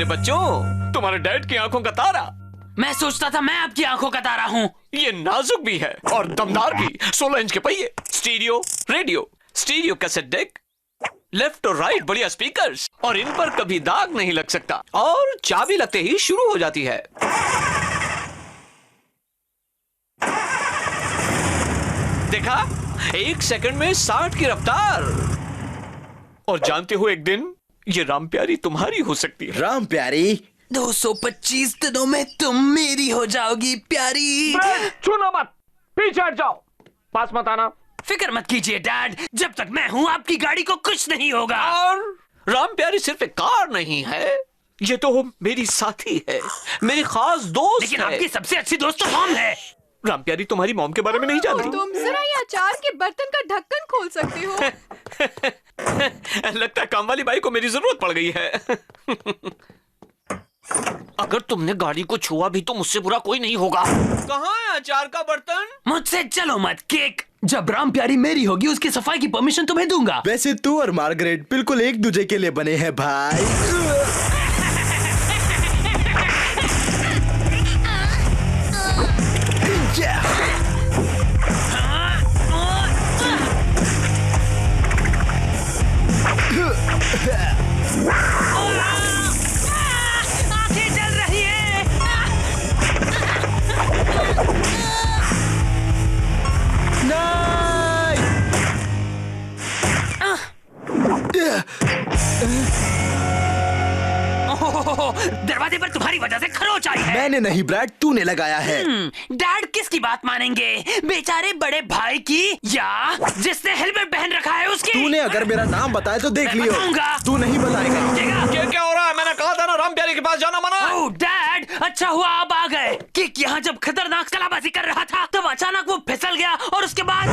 मेरे बच्चों, तुम्हारे डैड की आंखों का तारा। मैं सोचता था मैं आपकी आंखों का तारा हूँ। ये नाजुक भी है और दमदार भी। 16 इंच के पहिए, stereo radio, stereo cassette deck, left और राइट बढ़िया स्पीकर्स, और इन पर कभी दाग नहीं लग सकता, और चाबी लगते ही शुरू हो जाती है। देखा, 1 सेकंड में 60 की रफ्तार। और जानते हो, एक दिन ये राम प्यारी तुम्हारी हो सकती है। राम प्यारी? 225 दिनों में तुम मेरी हो जाओगी प्यारी। छूना मत, पीछे हट जाओ, पास मत आना। फिक्र मत कीजिए डैड, जब तक मैं हूँ आपकी गाड़ी को कुछ नहीं होगा। और राम प्यारी सिर्फ एक कार नहीं है, ये तो मेरी साथी है, मेरी खास दोस्त लेकिन है। आपकी सबसे अच्छी दोस्त तो मॉम है। राम प्यारी तुम्हारी मॉम के बारे में नहीं जानती। तुम जरा ये अचार के बर्तन का ढक्कन खोल सकते हो? लगता है काम वाली बाई को मेरी जरूरत पड़ गई है। अगर तुमने गाड़ी को छुआ भी तो मुझसे बुरा कोई नहीं होगा। कहाँ है अचार का बर्तन? मुझसे चलो मत केक, जब राम प्यारी मेरी होगी उसकी सफाई की परमिशन तुम्हें दूंगा। वैसे तू और मार्गरेट बिल्कुल एक दूसरे के लिए बने हैं भाई। आंखें जल रही है। दरवाजे पर तुम्हारी वजह से खरोच आई है। मैंने नहीं ब्रैड, तूने लगाया है। डैड किसकी बात मानेंगे, बेचारे बड़े भाई की या जिसने हेलमेट पहन रखा है उसकी? तूने अगर मेरा नाम बताया तो देख लियो। बताऊंगा। तू नहीं बताएगा। क्या हो रहा है? मैंने कहा था ना राम प्यारी के पास जाना मना। ओह डैड, अच्छा हुआ आप आ गए। किक यहाँ जब खतरनाक कलाबाजी कर रहा था तब अचानक वो फिसल गया और उसके बाद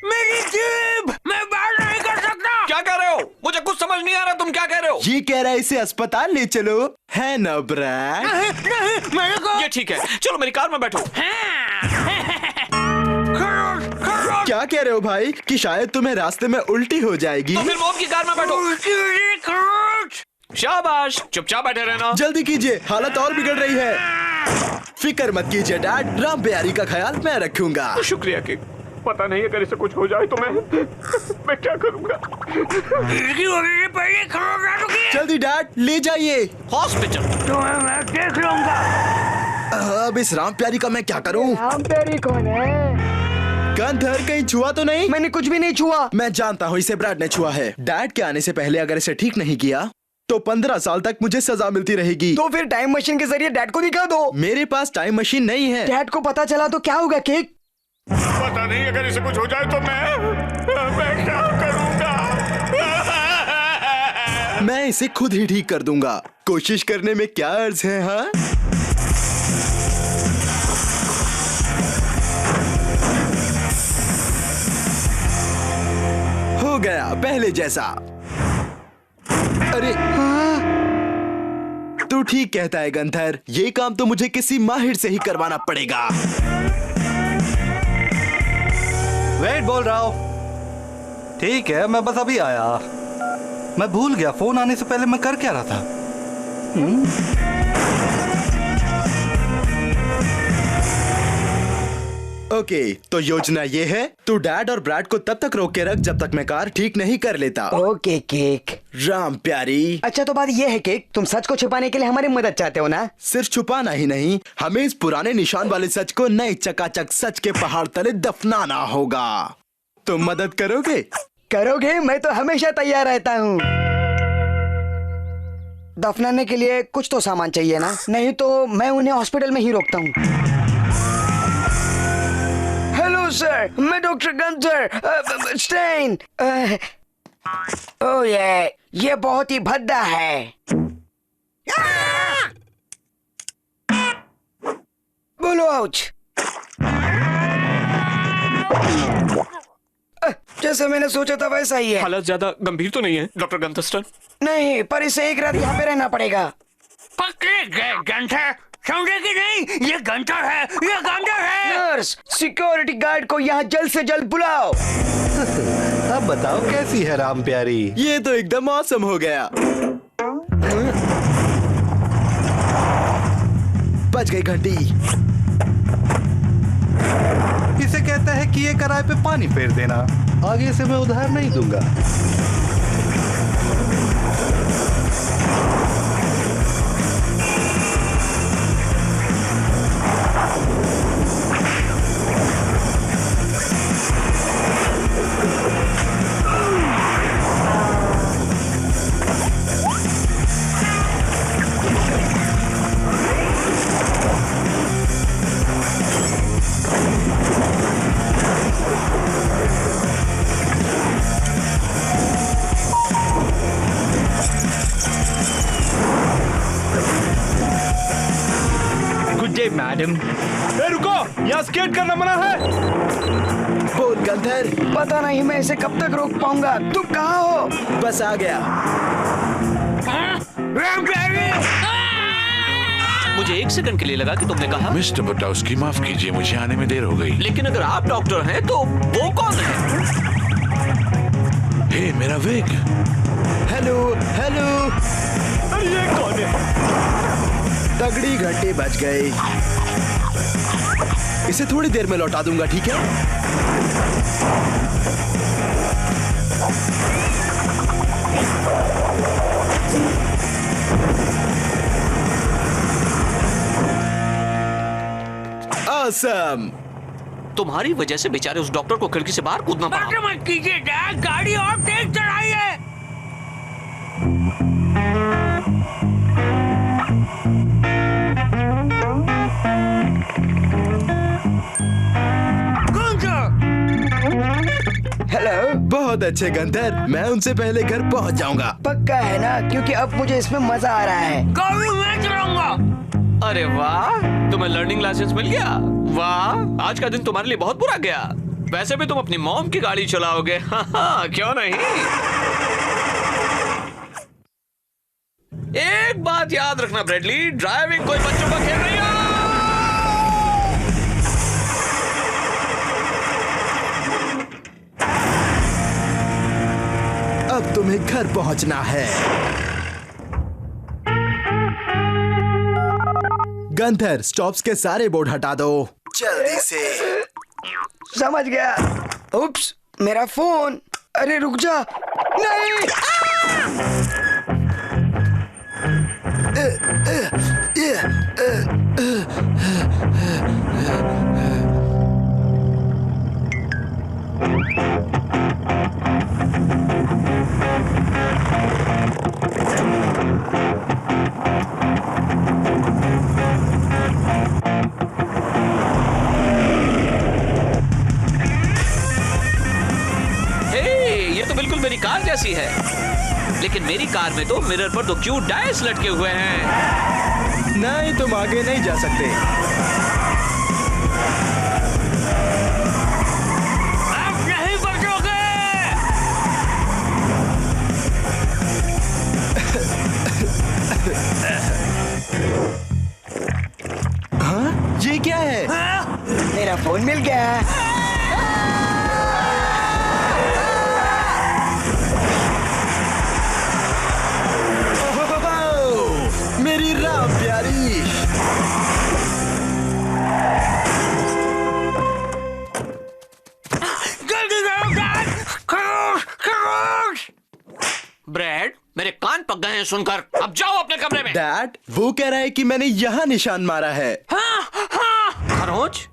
मेरी जीभ, मैं बात नहीं कर सकता। क्या कह रहे हो? मुझे कुछ समझ नहीं आ रहा, तुम क्या कह रहे हो? ये कह रहा है इसे अस्पताल ले चलो, है ना ब्रैड? नहीं, मेरे को ये ठीक है, चलो मेरी कार में बैठो। क्या कह रहे हो भाई कि शायद तुम्हें रास्ते में उल्टी हो जाएगी? तो फिर मॉम की कार में बैठो। शाबाश, चुपचाप बैठे रहना। जल्दी कीजिए, हालत और बिगड़ रही है। फिक्र मत कीजिए डैड, राम प्यारी का ख्याल मैं रखूंगा। शुक्रिया कि पता नहीं अगर इसे कुछ हो जाए तो मैं क्या करूंगा। जल्दी डैड, ले जाइए हॉस्पिटल। मैं देख लूंगा। अब इस राम प्यारी का मैं क्या करूं? राम प्यारी कौन है? गंधर कहीं छुआ तो नहीं? मैंने कुछ भी नहीं छुआ। मैं जानता हूँ इसे ब्रैड ने छुआ है। डैड के आने से पहले अगर इसे ठीक नहीं किया तो 15 साल तक मुझे सजा मिलती रहेगी। तो फिर टाइम मशीन के जरिए डैड को दिखा दो। मेरे पास टाइम मशीन नहीं है। डैड को पता चला तो क्या होगा केक? पता नहीं अगर इसे कुछ हो जाए तो मैं क्या करूंगा। मैं इसे खुद ही ठीक कर दूंगा। कोशिश करने में क्या अर्ज है? हाँ, हो गया पहले जैसा। अरे तू ठीक कहता है गंधर, ये काम तो मुझे किसी माहिर से ही करवाना पड़ेगा। वेट बोल रहा हूँ। ठीक है, मैं बस अभी आया। मैं भूल गया फोन आने से पहले मैं कर क्या रहा था। ओके, तो योजना ये है, तू डैड और ब्रैड को तब तक रोक के रख जब तक मैं कार ठीक नहीं कर लेता। Okay cake. राम प्यारी। अच्छा तो बात ये है केक, तुम सच को छुपाने के लिए हमारी मदद चाहते हो ना? सिर्फ छुपाना ही नहीं, हमें इस पुराने निशान वाले सच को नए चकाचक सच के पहाड़ तले दफनाना होगा। तुम मदद करोगे? करोगे? मैं तो हमेशा तैयार रहता हूँ। दफनाने के लिए कुछ तो सामान चाहिए ना, नहीं तो मैं उन्हें हॉस्पिटल में ही रोकता हूँ। हेलो सर, मैं डॉक्टर गंधर स्टेन। ओह ये बहुत ही भद्दा है। बोलो आउच। जैसे मैंने सोचा था वैसा ही है। हालत ज्यादा गंभीर तो नहीं है डॉक्टर गंथस्टर? नहीं, पर इसे एक रात यहाँ पे रहना पड़ेगा। पकड़े गए गंधर, समझे कि नहीं? ये गंधर है, ये गंधर है। नर्स, सिक्योरिटी गार्ड को यहाँ जल्द से जल्द बुलाओ। अब बताओ कैसी है राम प्यारी? ये तो एकदम औसम हो गया। बच गई घंटी। इसे कहता है कि ये किराए पे पानी फेर देना। आगे से मैं उधार नहीं दूंगा। मैडम, रुको, यहाँ स्केट करना मना है। बोल गंधर। पता नहीं मैं इसे कब तक रोक पाऊंगा। तुम कहाँ हो? बस आ गया। मुझे 1 सेकंड के लिए लगा कि तुमने कहा मिस्टर बटाउस्की, माफ कीजिए, मुझे आने में देर हो गई। लेकिन अगर आप डॉक्टर हैं तो वो कौन है? हे, मेरा वेग। Hello hello. अरे ये कौन है? तगड़ी घंटी बच गई। इसे थोड़ी देर में लौटा दूंगा, ठीक है? Awesome! तुम्हारी वजह से बेचारे उस डॉक्टर को खिड़की से बाहर कूदना पड़ा। मत कीजिए डैड, गाड़ी और तेज चलाइए। हेलो। बहुत अच्छे गंधर, मैं उनसे पहले घर पहुंच जाऊंगा। पक्का है ना? क्योंकि अब मुझे इसमें मजा आ रहा है। गाड़ी मैं चलाऊंगा। अरे वाह, तुम्हें लर्निंग लाइसेंस मिल गया। वाह, आज का दिन तुम्हारे लिए बहुत बुरा गया। वैसे भी तुम अपनी मॉम की गाड़ी चलाओगे। हाँ, क्यों नहीं? एक बात याद रखना ब्रेडली, ड्राइविंग कोई बच्चों का खेल नहीं है। अब तुम्हें घर पहुंचना है। गंधर, स्टॉप्स के सारे बोर्ड हटा दो जल्दी से। समझ गया। उप्स, मेरा फोन। अरे रुक जा। नहीं। मेरी कार जैसी है, लेकिन मेरी कार में तो मिरर पर 2 क्यूट डायस लटके हुए हैं। नहीं, तुम आगे नहीं जा सकते। आप नहीं बचोगे। हाँ? ये क्या है? मेरा फोन मिल गया। मेरी राम प्यारी। जल्दी करो डैड। खरोश, खरोश। ब्रैड, मेरे कान पक गए हैं सुनकर। अब जाओ अपने कमरे में। डैड, वो कह रहा है कि मैंने यहाँ निशान मारा है। खरोच?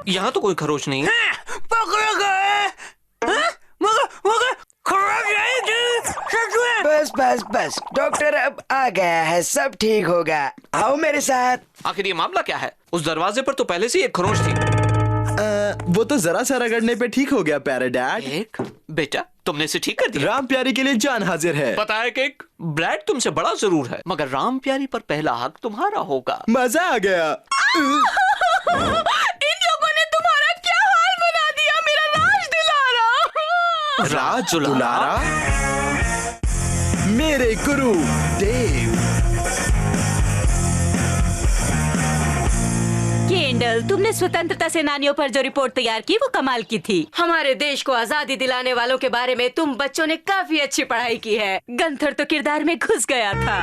यहाँ तो कोई खरोच नहीं है। पकड़ गए। मगर खरोच नहीं थी, सच में। बस बस बस, डॉक्टर अब आ गया है, सब ठीक होगा। आओ मेरे साथ। आखिर ये मामला क्या है? उस दरवाजे पर तो पहले से ही एक खरोच थी। वो तो जरा सा रगड़ने पे ठीक हो गया प्यारे डैड। एक बेटा, तुमने इसे ठीक कर दिया। राम प्यारी के लिए जान हाजिर है। पता है कि ब्रैड तुमसे बड़ा जरूर है, मगर राम प्यारी पर पहला हक तुम्हारा होगा। मजा आ गया। इन लोगों ने तुम्हारा क्या हाल बना दिया, मेरा राज दुलारा। राज दुलारा? मेरे गुरु देव। ये केंडल, तुमने स्वतंत्रता सेनानियों पर जो रिपोर्ट तैयार की वो कमाल की थी। हमारे देश को आजादी दिलाने वालों के बारे में तुम बच्चों ने काफी अच्छी पढ़ाई की है। गंथर तो किरदार में घुस गया था।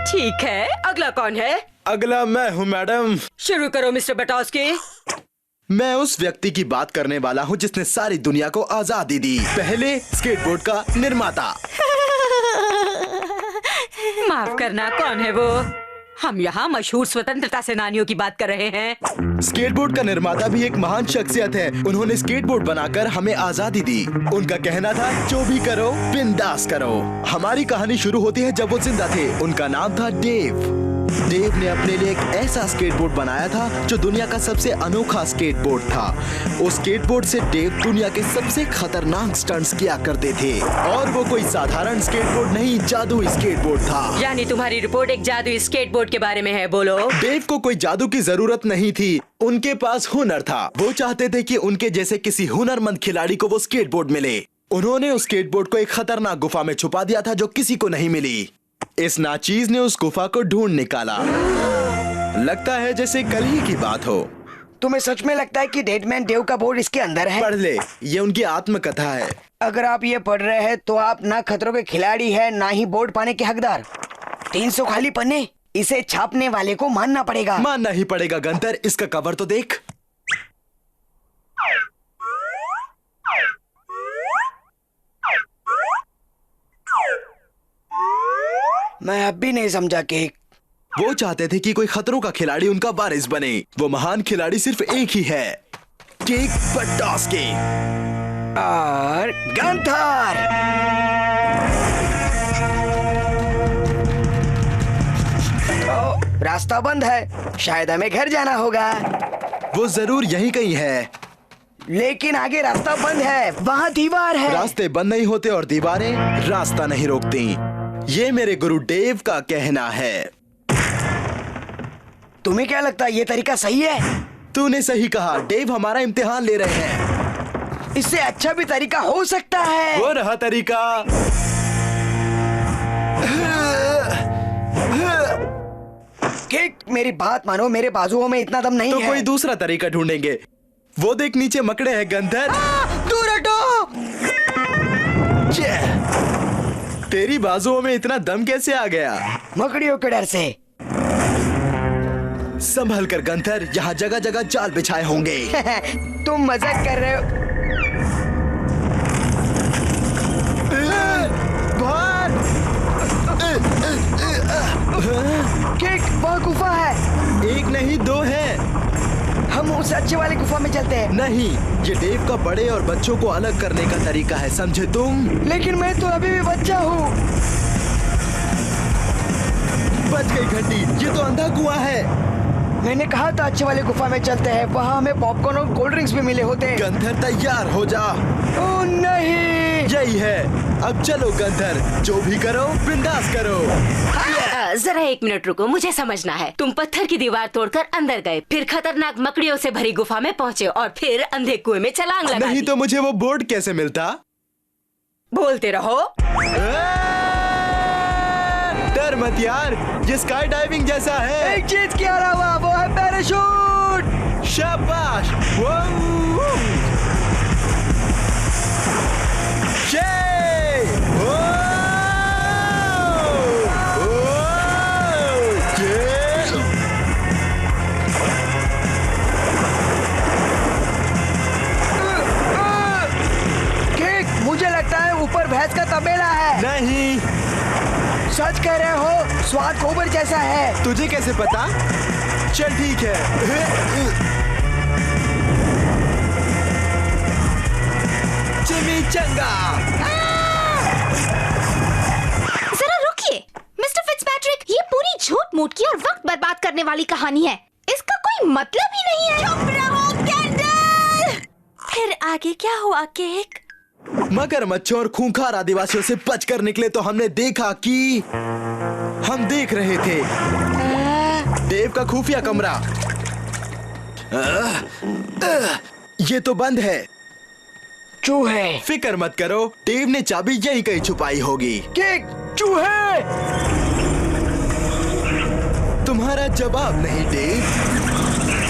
ठीक है, अगला कौन है? अगला मैं हूँ मैडम। शुरू करो मिस्टर बटोस्की। मैं उस व्यक्ति की बात करने वाला हूँ जिसने सारी दुनिया को आजादी दी। पहले स्केटबोर्ड का निर्माता। माफ करना, कौन है वो? हम यहाँ मशहूर स्वतंत्रता सेनानियों की बात कर रहे हैं। स्केटबोर्ड का निर्माता भी एक महान शख्सियत है। उन्होंने स्केटबोर्ड बनाकर हमें आजादी दी। उनका कहना था जो भी करो बिंदास करो। हमारी कहानी शुरू होती है जब वो जिंदा थे। उनका नाम था डेव। डेव ने अपने लिए एक ऐसा स्केटबोर्ड बनाया था जो दुनिया का सबसे अनोखा स्केटबोर्ड था। उस स्केटबोर्ड से डेव दुनिया के सबसे खतरनाक स्टंट्स किया करते थे। और वो कोई साधारण स्केटबोर्ड नहीं, जादुई स्केटबोर्ड था। यानी तुम्हारी रिपोर्ट एक जादुई स्केटबोर्ड के बारे में है, बोलो। डेव को कोई जादू की जरूरत नहीं थी, उनके पास हुनर था। वो चाहते थे कि उनके जैसे किसी हुनरमंद खिलाड़ी को वो स्केटबोर्ड मिले। उन्होंने उस स्केटबोर्ड को एक खतरनाक गुफा में छुपा दिया था जो किसी को नहीं मिली। इस नाचीज ने उस गुफा को ढूंढ निकाला। लगता है जैसे कल ही की बात हो। तुम्हें सच में लगता है कि डेडमैन डेव का बोर्ड इसके अंदर है? पढ़ ले, ये उनकी आत्मकथा है। अगर आप ये पढ़ रहे हैं तो आप ना खतरों के खिलाड़ी हैं, ना ही बोर्ड पाने के हकदार। 300 खाली पन्ने, इसे छापने वाले को मानना पड़ेगा। मानना ही पड़ेगा गंतर, इसका कवर तो देख। मैं अब भी नहीं समझा केक। वो चाहते थे कि कोई खतरों का खिलाड़ी उनका वारिस बने। वो महान खिलाड़ी सिर्फ एक ही है, केक बटोस्की और गंथर। रास्ता बंद है, शायद हमें घर जाना होगा। वो जरूर यहीं कहीं है। लेकिन आगे रास्ता बंद है, वहाँ दीवार है। रास्ते बंद नहीं होते और दीवारें रास्ता नहीं रोकती। ये मेरे गुरु डेव का कहना है। तुम्हें क्या लगता है ये तरीका सही है? तूने सही कहा, डेव हमारा इम्तिहान ले रहे हैं। इससे अच्छा भी तरीका हो सकता है। वो रहा तरीका। केक, मेरी बात मानो, मेरे बाजुओं में इतना दम नहीं तो है। कोई दूसरा तरीका ढूंढेंगे। वो देख नीचे मकड़े हैं गंधर। दूर हटो। तेरी बाजुओं में इतना दम कैसे आ गया? मकड़ियों के डर से। संभल कर गंधर, यहाँ जगह जगह जाल बिछाए होंगे। तुम मजाक कर रहे हो। केक, वह गुफा है। एक नहीं दो है। हम उस अच्छे वाली गुफा में चलते हैं। नहीं, ये डेव का बड़े और बच्चों को अलग करने का तरीका है, समझे तुम? लेकिन मैं तो अभी भी बच्चा हूँ। बच गई घंटी, ये तो अंधा कुआं है। मैंने कहा था अच्छे वाले गुफा में चलते हैं, वहाँ हमें पॉपकॉर्न और कोल्ड ड्रिंक्स भी मिले होते। गंधर तैयार हो जा। ओह नहीं, यही है। अब चलो गंधर, जो भी करो बिंदास करो। जरा एक मिनट रुको, मुझे समझना है। तुम पत्थर की दीवार तोड़कर अंदर गए, फिर खतरनाक मकड़ियों से भरी गुफा में पहुँचे और फिर अंधे कुएं में छलांग लगा नहीं दी। तो मुझे वो बोर्ड कैसे मिलता? बोलते रहो। डर मत यार, ये स्काई डाइविंग जैसा है। एक चीज के अलावा वो है पैराशूट। शाबाश। मुझे लगता है ऊपर भैंस का तबेला है। नहीं, सच कह रहे हो, स्वाद गोबर जैसा है। तुझे कैसे पता? चल ठीक है। चिमिचंगा। जरा रुकिए मिस्टर फिट्जपैट्रिक, ये पूरी झूठ मूठ की और वक्त बर्बाद करने वाली कहानी है। इसका कोई मतलब ही नहीं है। चुप रहो कैंडल। फिर आगे क्या हुआ केक? मगरमच्छों और खूंखार आदिवासियों से बचकर निकले तो हमने देखा कि हम देख रहे थे डेव का खुफिया कमरा। ये तो बंद है। चूहे। फिक्र मत करो, डेव ने चाबी यहीं कहीं छुपाई होगी। केक, चूहे। तुम्हारा जवाब नहीं डेव।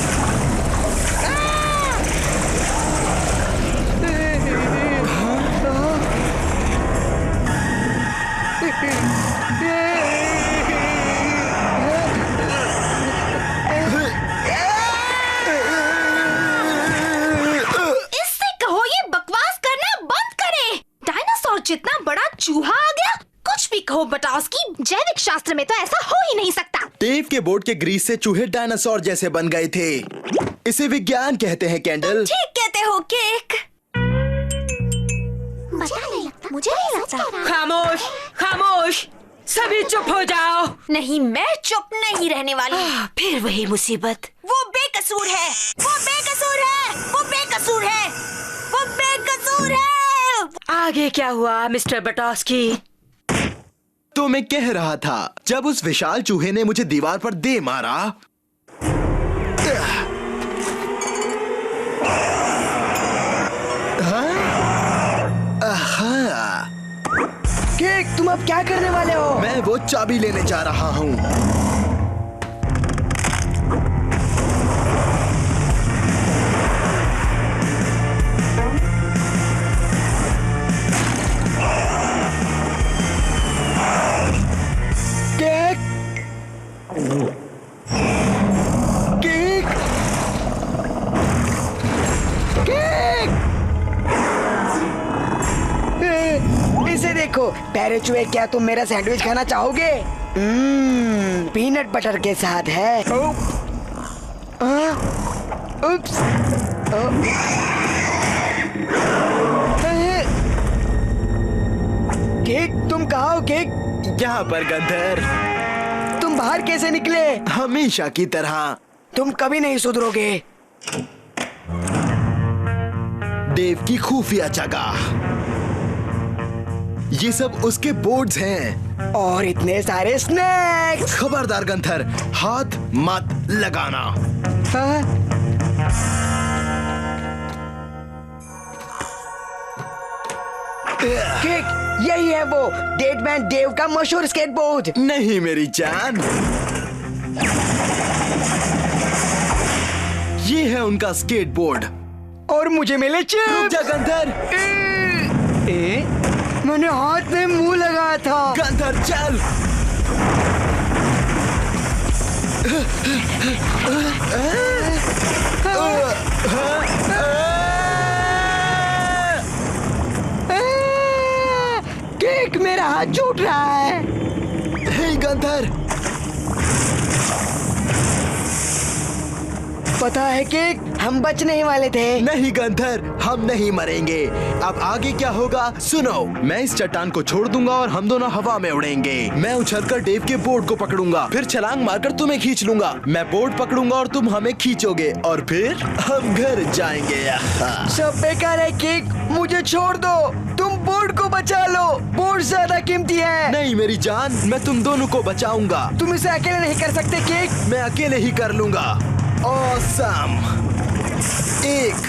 शास्त्र में तो ऐसा हो ही नहीं सकता। डेव के बोर्ड के ग्रीस से चूहे डायनासोर जैसे बन गए थे। इसे विज्ञान कहते हैं कैंडल। ठीक कहते हो केक। पता नहीं लगता, मुझे नहीं लगता। खामोश खामोश, सभी चुप हो जाओ। नहीं, मैं चुप नहीं रहने वाली। फिर वही मुसीबत। वो बेकसूर है, वो बेकसूर है, वो बेकसूर है, वो बेकसूर है। आगे क्या हुआ मिस्टर बटोस्की? तो मैं कह रहा था, जब उस विशाल चूहे ने मुझे दीवार पर दे मारा, केक, तुम अब क्या करने वाले हो? मैं वो चाबी लेने जा रहा हूँ। Cake, cake, cake. इसे देखो प्यारे चूहे, क्या तुम मेरा सैंडविच खाना चाहोगे? पीनट बटर के साथ है। उप्स। केक, तुम कहाँ हो केक? यहाँ पर गंधर। तुम बाहर कैसे निकले? हमेशा की तरह। तुम कभी नहीं सुधरोगे। डेव की खुफिया जगह। ये सब उसके बोर्ड्स हैं। और इतने सारे स्नैक्स। खबरदार गंधर, हाथ मत लगाना। केक, यही है वो डेडमैन डेव का मशहूर स्केटबोर्ड। नहीं मेरी जान, ये है उनका स्केटबोर्ड। और मुझे मिले चिप्स। रुक जा गंधर। मैंने हाथ में मुंह लगाया था। गंधर चल। केक, मेरा हाथ छूट रहा है। हे गंधर, पता है केक, हम बचने ही वाले थे। नहीं गंधर, हम नहीं मरेंगे। अब आगे क्या होगा सुनो। मैं इस चट्टान को छोड़ दूंगा और हम दोनों हवा में उड़ेंगे। मैं उछलकर डेव के बोर्ड को पकड़ूंगा, फिर छलांग मारकर तुम्हें खींच लूंगा। मैं बोर्ड पकड़ूंगा और तुम हमें खींचोगे और फिर हम घर जाएंगे। सब बेकार है केक, मुझे छोड़ दो। तुम बोर्ड को बचा लो, बोर्ड ज्यादा कीमती है। नहीं मेरी जान, मैं तुम दोनों को बचाऊंगा। तुम इसे अकेले नहीं कर सकते केक। मैं अकेले ही कर लूंगा। ऑसम। 1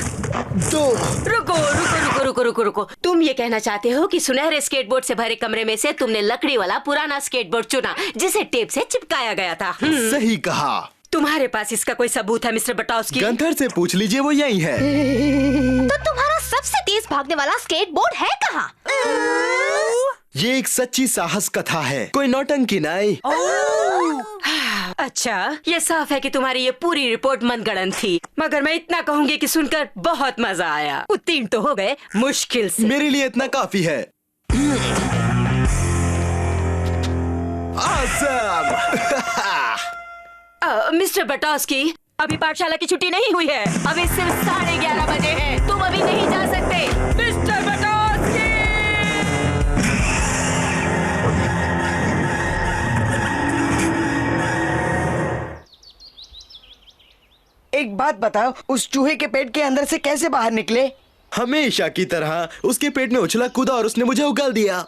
2। रुको रुको रुको रुको रुको रुको। तुम ये कहना चाहते हो कि सुनहरे स्केटबोर्ड से भरे कमरे में से तुमने लकड़ी वाला पुराना स्केटबोर्ड चुना जिसे टेप से चिपकाया गया था? सही कहा। तुम्हारे पास इसका कोई सबूत है मिस्टर बटोस्की? गंधर से पूछ लीजिए, वो यही है। तो तुम्हारा सबसे तेज भागने वाला स्केटबोर्ड है कहाँ? ये एक सच्ची साहस कथा है, कोई नौटंकी नहीं। अच्छा, ये साफ है कि तुम्हारी ये पूरी रिपोर्ट मनगढ़ंत थी, मगर मैं इतना कहूंगी कि सुनकर बहुत मजा आया। उत्तीर्ण तो हो गए मुश्किल से। मेरे लिए इतना काफी है। Awesome! मिस्टर बटोस्की, अभी पाठशाला की छुट्टी नहीं हुई है। अभी सिर्फ 11:30 बजे हैं। तुम अभी नहीं जा सकते। मिस्टर बटोस्की! एक बात बताओ, उस चूहे के पेट के अंदर से कैसे बाहर निकले? हमेशा की तरह उसके पेट में उछला कूदा और उसने मुझे उगल दिया।